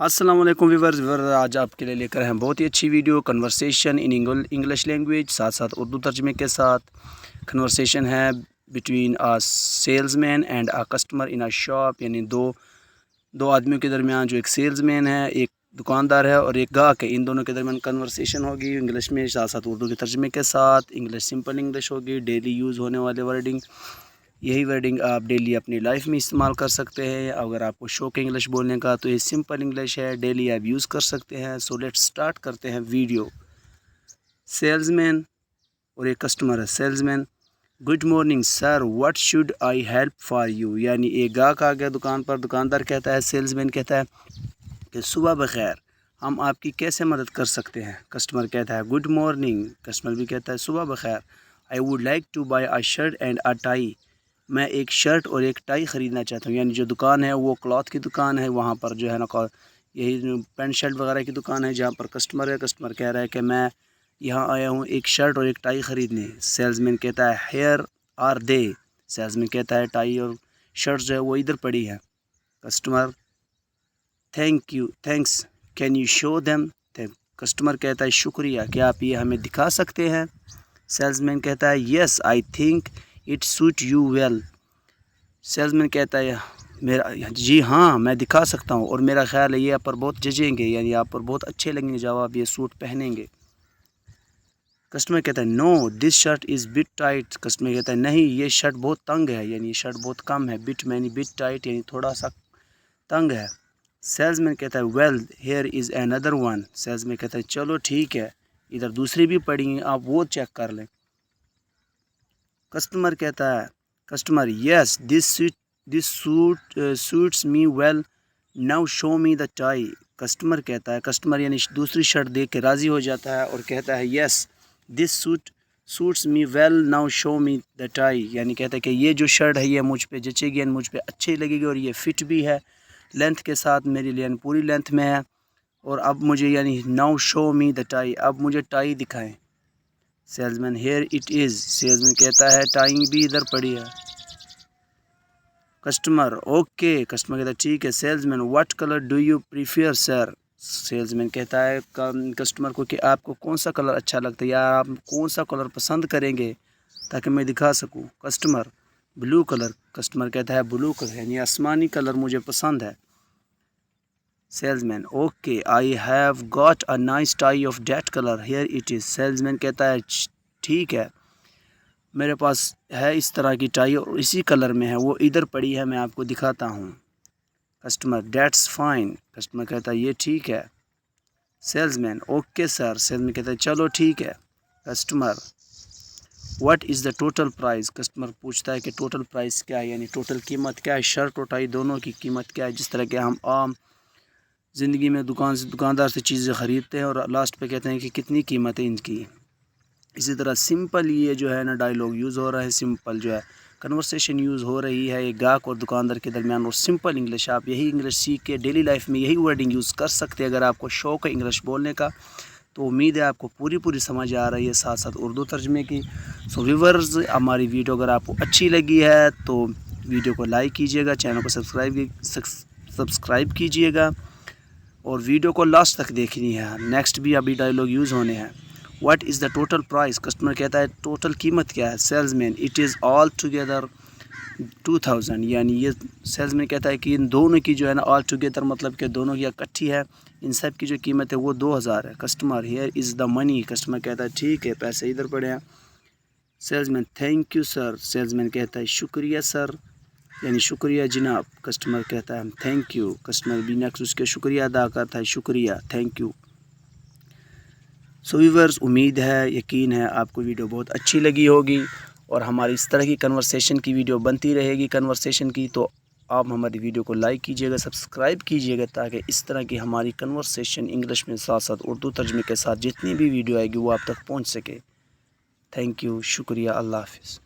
السلام علیکم ویورز، آج آپ کے لیے لے کر ہیں بہت ہی اچھی video conversation in English language, ساتھ ساتھ اردو ترجمے کے ساتھ۔ کنورسیشن ہے between salesman and customer in shop, یعنی دو آدمیوں کے درمیان، جو ایک سیلز مین ہے، ایک دکاندار ہے، اور ایک گاہک ہے، ان دونوں کے درمیان کنورسیشن ہوگی انگلش میں، ساتھ ساتھ اردو کے ترجمے کے ساتھ۔ انگلش سمپل انگلش ہوگی، ڈیلی یوز ہونے والے ورڈنگ، یہی ورڈنگ آپ ڈیلی اپنی لائف میں استعمال کر سکتے ہیں۔ اگر آپ کو شوق ہے انگلش بولنے کا تو یہ سمپل انگلش ہے، ڈیلی آپ یوز کر سکتے ہیں۔ سو لیٹ سٹارٹ کرتے ہیں ویڈیو۔ سیلز مین اور ایک کسٹمر ہے۔ Salesman: good morning sir, what should I help for you? یعنی ایک گاہک آ گیا دکان پر، دکاندار کہتا ہے، سیلز مین کہتا ہے کہ صبح بخیر، ہم آپ کی کیسے مدد کر سکتے ہیں؟ کسٹمر کہتا ہے گڈ مارننگ، کسٹمر بھی کہتا ہے صبح بخیر، I would like to buy a shirt and a tie, میں ایک شرٹ اور ایک ٹائی خریدنا چاہتا ہوں۔ یعنی جو دکان ہے وہ کلاتھ کی دکان ہے، وہاں پر جو ہے نا یہی پینٹ شرٹ وغیرہ کی دکان ہے، جہاں پر کسٹمر ہے۔ کسٹمر کہہ رہا ہے کہ میں یہاں آیا ہوں ایک شرٹ اور ایک ٹائی خریدنے۔ سیلز مین کہتا ہے hair are they, sales man کہتا ہے ٹائی اور شرٹ جو ہے وہ ادھر پڑی ہے۔ Customer: thanks, can you show them? Customer کہتا ہے شکریہ، کیا آپ یہ ہمیں دکھا سکتے ہیں؟ سیلز مین کہتا ہے yes I think it suit you well, salesman کہتا ہے جی ہاں میں دکھا سکتا ہوں، اور میرا خیال ہے یہ آپ پر بہت جچیں گے، یعنی آپ پر بہت اچھے لگیں گے جب آپ یہ سوٹ پہنیں گے۔ کسٹمر کہتا ہے no this shirt is but tight, customer کہتا ہے نہیں یہ شرٹ بہت تنگ ہے، یعنی یہ شرٹ بہت کم ہے، بٹ یعنی بٹ ٹائٹ یعنی تھوڑا سا تنگ ہے۔ سیلز مین کہتا ہے well here is another one, salesman کہتا ہے چلو ٹھیک ہے، ادھر دوسری بھی پڑی ہیں، آپ وہ چیک کر لیں۔ کسٹمر کہتا ہے یس دس سوٹس می ویل ناؤ شو می دا ٹائی، کسٹمر کہتا ہے، کسٹمر یعنی دوسری شرٹ دیکھ کے راضی ہو جاتا ہے اور کہتا ہے یس دس سوٹس می ویل ناؤ شو می دا ٹائی، یعنی کہتا ہے کہ یہ جو شرٹ ہے یہ مجھ پہ جچے گی، مجھ پہ اچھی لگے گی، اور یہ فٹ بھی ہے لینتھ کے ساتھ، میری لین پوری لینتھ میں ہے، اور اب مجھے یعنی ناؤ شو می دا ٹائی، اب مجھے ٹائی دکھائیں۔ Salesman here it is, salesman کہتا ہے ٹائنگ بھی ادھر پڑی ہے۔ کسٹمر: اوکے، کسٹمر کہتا ہے ٹھیک ہے۔ Salesman: what colour do you prefer sir? Salesman کہتا ہے کسٹمر کو کہ آپ کو کون سا کلر اچھا لگتا ہے، یا آپ کون سا کلر پسند کریں گے تاکہ میں دکھا سکوں؟ کسٹمر: بلو کلر، کسٹمر کہتا ہے بلو کلر یعنی آسمانی کلر مجھے پسند ہے۔ Salesman: okay I have got a nice tie of that colour here it is, salesman کہتا ہے ٹھیک ہے، میرے پاس ہے اس طرح کی ٹائی اور اسی کلر میں ہے، وہ ادھر پڑی ہے، میں آپ کو دکھاتا ہوں۔ کسٹمر: دیٹس فائن، کسٹمر کہتا ہے یہ ٹھیک ہے۔ Salesman: okay sir, salesman کہتا ہے چلو ٹھیک ہے۔ Customer: what is the total price? Customer پوچھتا ہے کہ ٹوٹل پرائز کیا ہے، یعنی ٹوٹل قیمت کیا ہے، شرٹ اور ٹائی دونوں کی قیمت کیا ہے، جس طرح کہ ہم عام زندگی میں دکاندار سے چیزیں خریدتے ہیں اور لاسٹ پہ کہتے ہیں کہ کتنی قیمت ہے ان کی۔ اسی طرح سمپل یہ جو ہے نا ڈائلاگ یوز ہو رہا ہے، سمپل جو ہے کنورسیشن یوز ہو رہی ہے ایک گاہک اور دکاندار کے درمیان، اور سمپل انگلش، آپ یہی انگلش سیکھ کے ڈیلی لائف میں یہی ورڈنگ یوز کر سکتے ہیں۔ اگر آپ کو شوق ہے انگلش بولنے کا تو امید ہے آپ کو پوری سمجھ آ رہی ہے، ساتھ ساتھ اردو ترجمے کی۔ سو ویورز، ہماری ویڈیو اگر آپ کو اچھی لگی ہے تو ویڈیو کو لائک کیجیے گا، چینل کو سبسکرائب کیجیے گا، اور ویڈیو کو لاسٹ تک دیکھنی ہے، نیکسٹ بھی ابھی ڈائلاگ یوز ہونے ہیں۔ What is the total price? Customer کہتا ہے ٹوٹل قیمت کیا ہے؟ Salesman: it is all together 2000، یعنی یہ سیلز مین کہتا ہے کہ ان دونوں کی جو ہے نا آل ٹوگیدر مطلب کہ دونوں کی اکٹھی ہے، ان سب کی جو قیمت ہے وہ 2000 ہے۔ Customer: here is the money, customer کہتا ہے ٹھیک ہے، پیسے ادھر پڑے ہیں۔ Salesman: thank you sir, salesman کہتا ہے شکریہ سر، یعنی شکریہ جناب، کسٹمر کہتا ہے تھینک یو، کسٹمر بھی نیکسٹ اس کے شکریہ ادا کرتا ہے، شکریہ، تھینک یو۔ سو ویورز، امید ہے، یقین ہے آپ کو ویڈیو بہت اچھی لگی ہوگی، اور ہماری اس طرح کی کنورسیشن کی ویڈیو بنتی رہے گی کنورسیشن کی، تو آپ ہماری ویڈیو کو لائک کیجیے گا، سبسکرائب کیجیے گا، تاکہ اس طرح کی ہماری کنورسیشن انگلش میں ساتھ ساتھ اردو ترجمے کے ساتھ جتنی بھی ویڈیو آئے گی وہ آپ تک پہنچ سکے۔ تھینک یو، شکریہ، اللہ حافظ۔